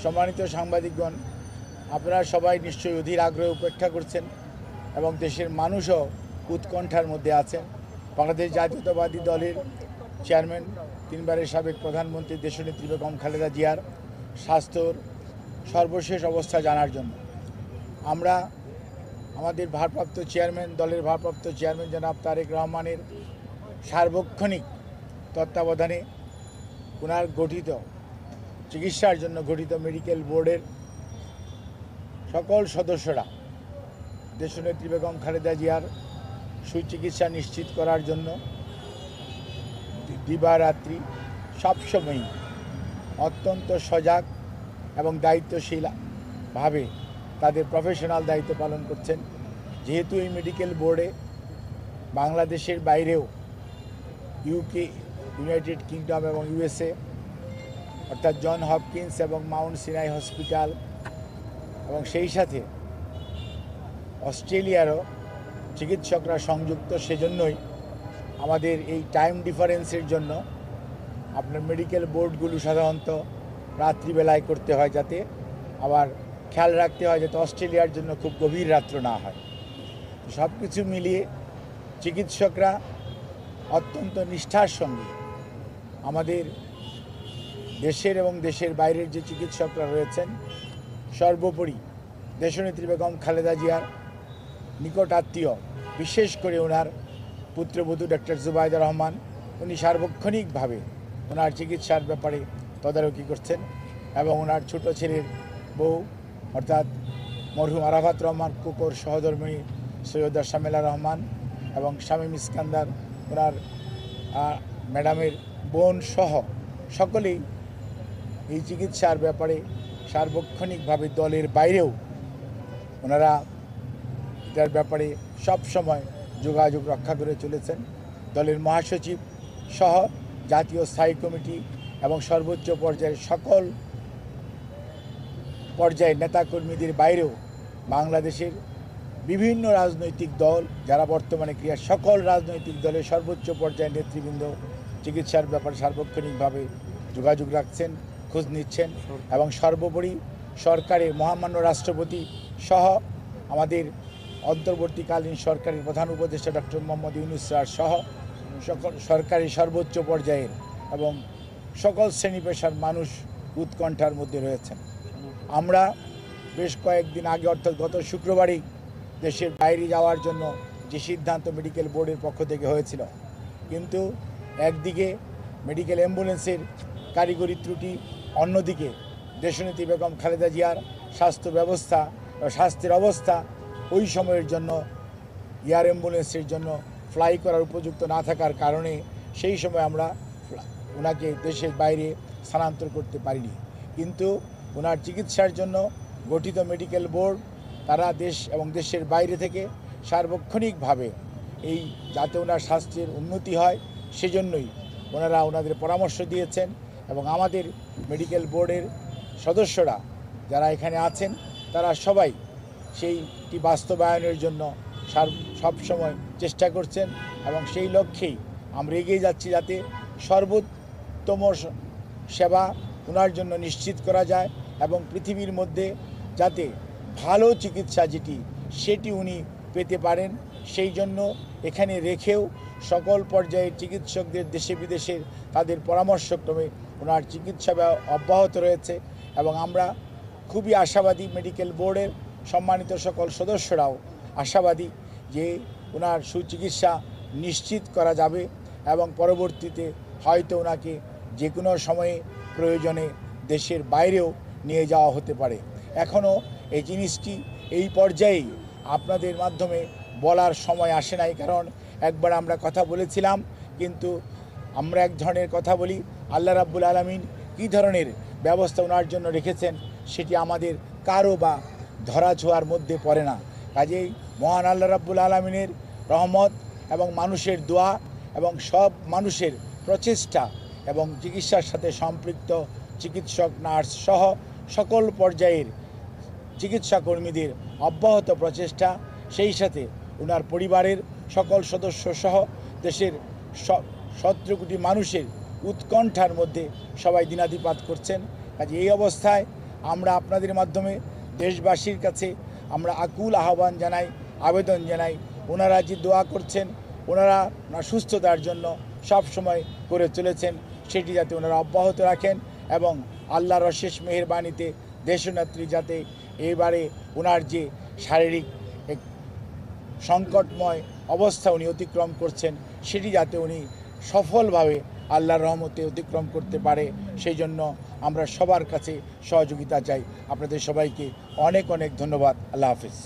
সম্মানিত সাংবাদিকগণ, আপনারা সবাই নিশ্চয়ই অধীর আগ্রহে উপেক্ষা করছেন এবং দেশের মানুষও উৎকণ্ঠার মধ্যে আছেন। বাংলাদেশ জাতীয়তাবাদী দলের চেয়ারম্যান, তিনবারের সাবেক প্রধানমন্ত্রী দেশনেত্রী বেগম খালেদা জিয়ার স্বাস্থ্যর সর্বশেষ অবস্থা জানার জন্য আমরা আমাদের ভারপ্রাপ্ত চেয়ারম্যান, দলের ভারপ্রাপ্ত চেয়ারম্যান জনাব তারেক রহমানের সার্বক্ষণিক তত্ত্বাবধানে ওনার গঠিত চিকিৎসার জন্য গঠিত মেডিকেল বোর্ডের সকল সদস্যরা দেশনেত্রী বেগম খালেদা জিয়ার সুচিকিৎসা নিশ্চিত করার জন্য দিবারাত্রি সবসময়ই অত্যন্ত সজাগ এবং দায়িত্বশীলভাবে তাদের প্রফেশনাল দায়িত্ব পালন করছেন। যেহেতু এই মেডিকেল বোর্ডে বাংলাদেশের বাইরেও ইউকে, ইউনাইটেড কিংডম এবং ইউএসএ অর্থাৎ জন হপকিন্স এবং মাউন্ট সিনাই হসপিটাল এবং সেই সাথে অস্ট্রেলিয়ারও চিকিৎসকরা সংযুক্ত, সেজন্যই আমাদের এই টাইম ডিফারেন্সের জন্য আপনার মেডিকেল বোর্ডগুলো সাধারণত রাত্রিবেলায় করতে হয়, যাতে আবার খেয়াল রাখতে হয় যাতে অস্ট্রেলিয়ার জন্য খুব গভীর রাত্র না হয়। সব কিছু মিলিয়ে চিকিৎসকরা অত্যন্ত নিষ্ঠার সঙ্গে আমাদের দেশের এবং দেশের বাইরের যে চিকিৎসকরা রয়েছেন, সর্বোপরি দেশনেত্রী বেগম খালেদা জিয়ার নিকট আত্মীয়, বিশেষ করে ওনার পুত্রবধূ ডক্টর জুবাইদা রহমান, উনি সার্বক্ষণিকভাবে ওনার চিকিৎসার ব্যাপারে তদারকি করছেন এবং ওনার ছোট ছেলের বউ অর্থাৎ মরহুম আরাফাত রহমান কুকুর সহধর্মিণী সৈয়দা শামেলা রহমান এবং শামীম ইস্কান্দার ওনার ম্যাডামের বোন সহ সকলেই এই চিকিৎসার ব্যাপারে সার্বক্ষণিকভাবে দলের বাইরেও ওনারা এটার ব্যাপারে সব সময় যোগাযোগ রক্ষা করে চলেছেন। দলের মহাসচিব সহ জাতীয় স্থায়ী কমিটি এবং সর্বোচ্চ পর্যায়ের সকল পর্যায়ের নেতাকর্মীদের বাইরেও বাংলাদেশের বিভিন্ন রাজনৈতিক দল যারা বর্তমানে সকল রাজনৈতিক দলের সর্বোচ্চ পর্যায়ের নেতৃবৃন্দ চিকিৎসার ব্যাপারে সার্বক্ষণিকভাবে যোগাযোগ রাখছেন, খোঁজ নিচ্ছেন এবং সর্বোপরি সরকারের মহামান্য রাষ্ট্রপতি সহ আমাদের অন্তর্বর্তীকালীন সরকারের প্রধান উপদেষ্টা ডক্টর মোহাম্মদ ইউনূস স্যার সহ সকল সরকারি সর্বোচ্চ পর্যায়ের এবং সকল শ্রেণী পেশার মানুষ উৎকণ্ঠার মধ্যে রয়েছেন। আমরা বেশ কয়েকদিন আগে অর্থাৎ গত শুক্রবারই দেশের বাইরে যাওয়ার জন্য যে সিদ্ধান্ত মেডিকেল বোর্ডের পক্ষ থেকে হয়েছিল, কিন্তু একদিকে মেডিকেল অ্যাম্বুলেন্সের কারিগরি ত্রুটি, অন্যদিকে দেশনেত্রী বেগম খালেদা জিয়ার স্বাস্থ্যের অবস্থা ওই সময়ের জন্য এয়ার অ্যাম্বুলেন্সের জন্য ফ্লাই করার উপযুক্ত না থাকার কারণে সেই সময় আমরা ওনাকে দেশের বাইরে স্থানান্তর করতে পারিনি। কিন্তু ওনার চিকিৎসার জন্য গঠিত মেডিকেল বোর্ড তারা দেশ এবং দেশের বাইরে থেকে সার্বক্ষণিকভাবে এই যাতে ওনার স্বাস্থ্যের উন্নতি হয় সেজন্যই ওনারা ওনাদের পরামর্শ দিয়েছেন এবং আমাদের মেডিকেল বোর্ডের সদস্যরা যারা এখানে আছেন তারা সবাই সেইটি বাস্তবায়নের জন্য সবসময় চেষ্টা করছেন এবং সেই লক্ষ্যেই আমরা এগিয়ে যাচ্ছি যাতে সর্বোত্তম সেবা ওনার জন্য নিশ্চিত করা যায় এবং পৃথিবীর মধ্যে যাতে ভালো চিকিৎসা সেটি উনি পেতে পারেন, সেই জন্য এখানে রেখেও সকল পর্যায়ের চিকিৎসকদের দেশে বিদেশের তাদের পরামর্শক্রমে ওনার চিকিৎসা অব্যাহত রয়েছে এবং আমরা খুবই আশাবাদী, মেডিকেল বোর্ডের সম্মানিত সকল সদস্যরাও আশাবাদী যে ওনার সুচিকিৎসা নিশ্চিত করা যাবে এবং পরবর্তীতে হয়তো ওনাকে যে কোনো সময়ে প্রয়োজনে দেশের বাইরেও নিয়ে যাওয়া হতে পারে। এখনও এই জিনিসটি এই পর্যায়েই আপনাদের মাধ্যমে বলার সময় আসে নাই, কারণ একবার আমরা কথা বলেছিলাম, কিন্তু আমরা এক ধরনের কথা বলি, আল্লাহ রাব্বুল আলামিন কী ধরনের ব্যবস্থা ওনার জন্য রেখেছেন সেটি আমাদের কারো বা ধরাছোঁয়ার মধ্যে পড়ে না। কাজেই মহান আল্লাহ রাব্বুল আলামিনের রহমত এবং মানুষের দোয়া এবং সব মানুষের প্রচেষ্টা এবং চিকিৎসার সাথে সম্পৃক্ত চিকিৎসক, নার্স সহ সকল পর্যায়ের চিকিৎসা কর্মীদের অব্যাহত প্রচেষ্টা, সেই সাথে ওনার পরিবারের সকল সদস্য সহ দেশের 17 কোটি মানুষের উৎকণ্ঠার মধ্যে সবাই দিনাতিপাত করছেন। কাজে এই অবস্থায় আমরা আপনাদের মাধ্যমে দেশবাসীর কাছে আমরা আকুল আহ্বান জানাই, আবেদন জানাই, ওনারা যে দোয়া করছেন, ওনারা সুস্থতার জন্য সব সময় করে চলেছেন, সেটি যাতে ওনারা অব্যাহত রাখেন এবং আল্লাহর অশেষ মেহেরবানিতে দেশনেত্রী যাতে এবারে ওনার যে শারীরিক এক সংকটময় অবস্থা উনি অতিক্রম করছেন, সেটি যাতে উনি সফলভাবে আল্লাহর রহমতে অতিক্রম করতে পারে, সেই জন্য আমরা সবার কাছে সহযোগিতা চাই। আপনাদের সবাইকে অনেক অনেক ধন্যবাদ। আল্লাহ হাফিজ।